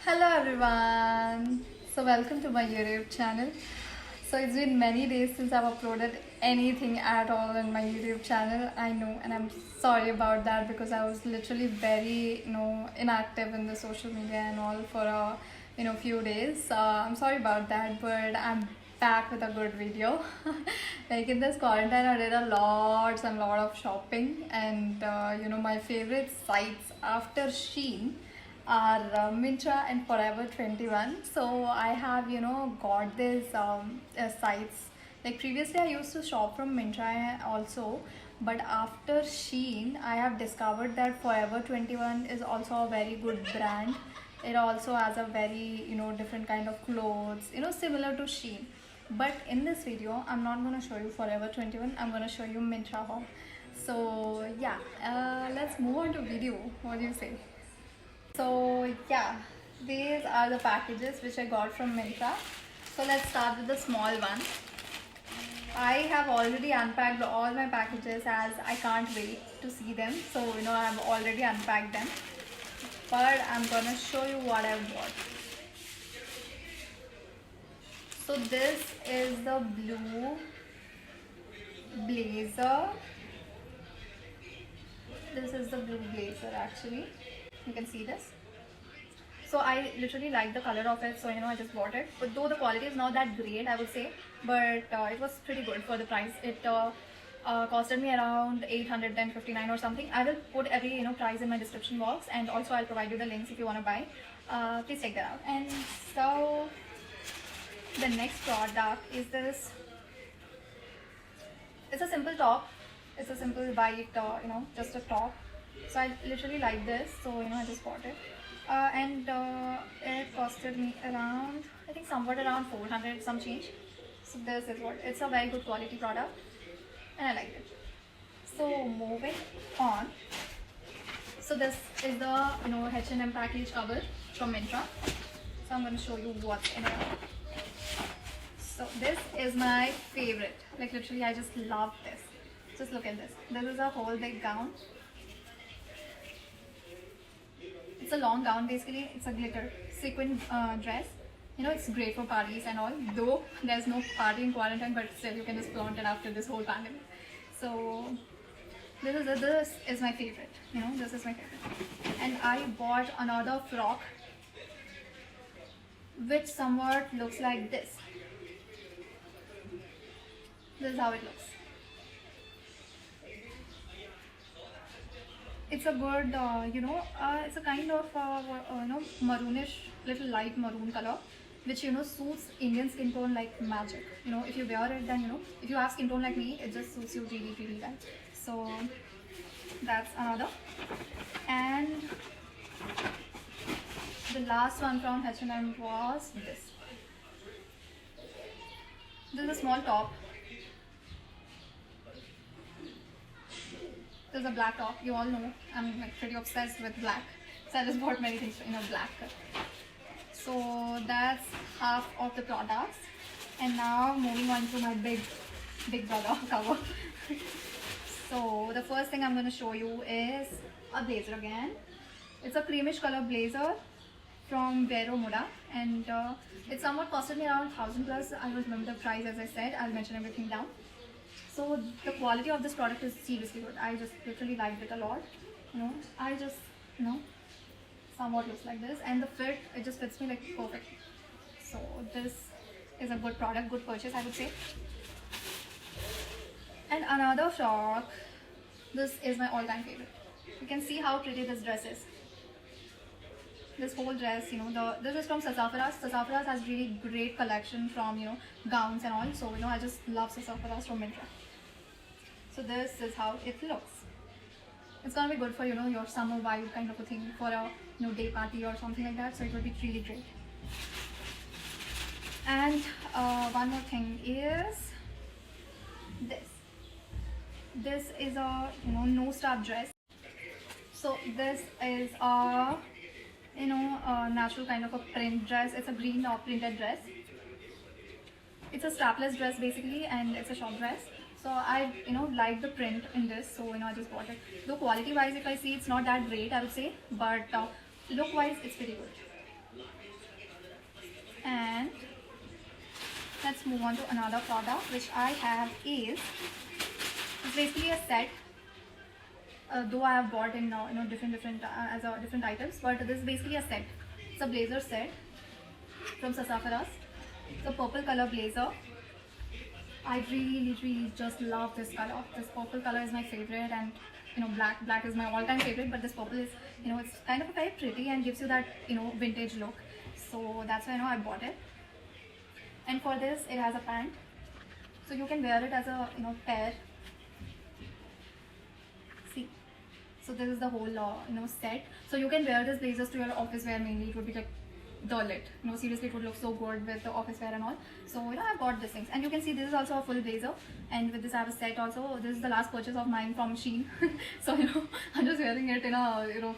Hello everyone. So welcome to my YouTube channel. So it's been many days since I've uploaded anything at all on my YouTube channel. I know, and I'm sorry about that because I was literally very inactive in the social media and all for a few days. I'm sorry about that, but I'm back with a good video. Like in this quarantine, I did a lot of shopping, and my favorite sites after Shein are Myntra and Forever 21. So I have got these sites. Like previously, I used to shop from Myntra also, but after Shein, I have discovered that Forever 21 is also a very good brand. It also has a very different kind of clothes, similar to Shein. But in this video, I'm not gonna show you Forever 21. I'm gonna show you Myntra haul. So yeah, let's move on to video. What do you say? So yeah, these are the packages which I got from Myntra. So let's start with the small one. I have already unpacked all my packages as I can't wait to see them. So I've already unpacked them. But I'm gonna show you what I've bought. So this is the blue blazer. This is the blue blazer actually. You can see this. So I literally like the color of it, so I just bought it. But though the quality is not that great, I would say, but it was pretty good for the price. It costed me around 859 or something. I will put every price in my description box, and also I'll provide you the links if you want to buy. Please check that out. And so the next product is this. It's a simple top. It's a simple white, just a top. So I literally like this, so I just bought it. And it costed me around, I think somewhat around 400 some change. So this is what, it's a very good quality product and I like it. So moving on, so this is the H&M package cover from Myntra. So I'm going to show you what's in it. So this is my favorite, like literally I just love this. Just look at this. This is a whole big gown. It's a long gown basically. It's a glitter sequin dress. It's great for parties and all. Though there's no party in quarantine, but still you can just flaunt it after this whole pandemic. So this is my favorite. This is my favorite. And I bought another frock, which somewhat looks like this. This is how it looks. It's a good, it's a kind of, maroonish, little light maroon color, which, suits Indian skin tone like magic. If you wear it, then, if you have skin tone like me, it just suits you really, really well. So, that's another. And the last one from H&M was this. This is a small top. This is a black top. You all know I'm like pretty obsessed with black, so I just bought many things in a black color. So that's half of the products, and now moving on to my big brother cover. So the first thing I'm going to show you is a blazer again. It's a creamish color blazer from Vero Moda, and it somewhat costed me around 1,000 plus. I don't remember the price, as I said. I'll mention everything down. So the quality of this product is seriously good. I just literally liked it a lot. I just somewhat looks like this, and the fit, it just fits me like perfect. So this is a good product, good purchase I would say. And another frock. This is my all-time favorite. You can see how pretty this dress is. This whole dress, this is from Sassafras. Sassafras has really great collection from gowns and all. So I just love Sassafras from Myntra. So this is how it looks. It's gonna be good for your summer vibe kind of a thing, for a day party or something like that. So it will be really great. And one more thing is this. This is a no strap dress. So this is a a natural kind of a print dress. It's a green printed dress. It's a strapless dress basically, and it's a short dress. So I like the print in this, so I just bought it. Though quality wise, if I see, it's not that great I would say, but look wise it's pretty good. move on to another product which I have is it's basically a set. Though I have bought in different as a different items, but this is basically a set. It's a blazer set from Sassafras. It's a purple color blazer. I really just love this color. This purple color is my favorite, and black is my all-time favorite. But this purple is, it's kind of very pretty and gives you that vintage look. So that's why I bought it. And for this, it has a pant, so you can wear it as a pair. See, so this is the whole set. So you can wear this blazers to your office wear mainly. It would be like the lit. Seriously, it would look so good with the office wear and all. So I've got these things, and you can see this is also a full blazer, and with this I have a set also. This is the last purchase of mine from Shein. So I'm just wearing it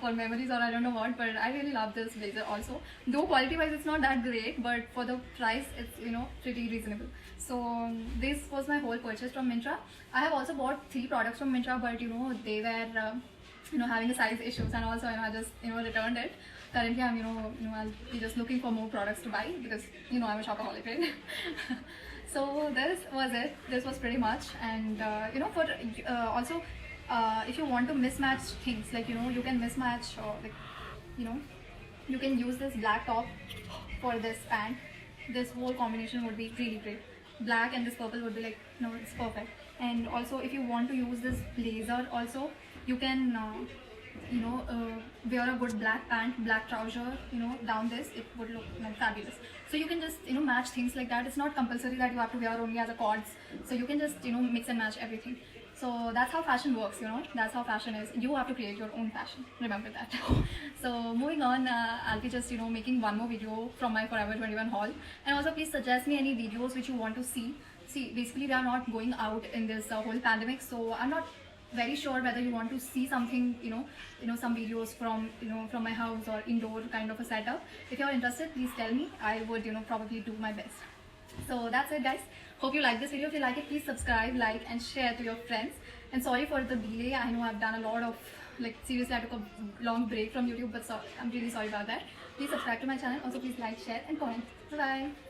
for memories, or I don't know what, but I really love this blazer also. Though quality wise it's not that great, but for the price it's pretty reasonable. So this was my whole purchase from Myntra. I have also bought 3 products from Myntra, but they were having a size issues, and also I just returned it. Currently I'm I'll be just looking for more products to buy, because I'm a shopaholic, right? So this was it. This was pretty much. And for also if you want to mismatch things, like you can mismatch, or like you can use this black top for this pant. This whole combination would be really great. Black and this purple would be like it's perfect. And also if you want to use this blazer also, you can wear a good black pant, black trouser, down this. It would look fabulous. So you can just match things like that. It's not compulsory that you have to wear only as a cords. So you can just mix and match everything. So that's how fashion works. That's how fashion is. You have to create your own fashion, remember that. So moving on, I'll be just making one more video from my Forever 21 haul. And also please suggest me any videos which you want to see. Basically we are not going out in this whole pandemic, so I'm not very sure whether you want to see something, some videos from from my house or indoor kind of a setup. If you're interested, please tell me. I would probably do my best. So that's it, guys. Hope you like this video. If you like it, please subscribe, like and share to your friends. And sorry for the delay. I know I've done a lot of, seriously I took a long break from YouTube, but I'm really sorry about that. Please subscribe to my channel. Also please like, share and comment. Bye bye.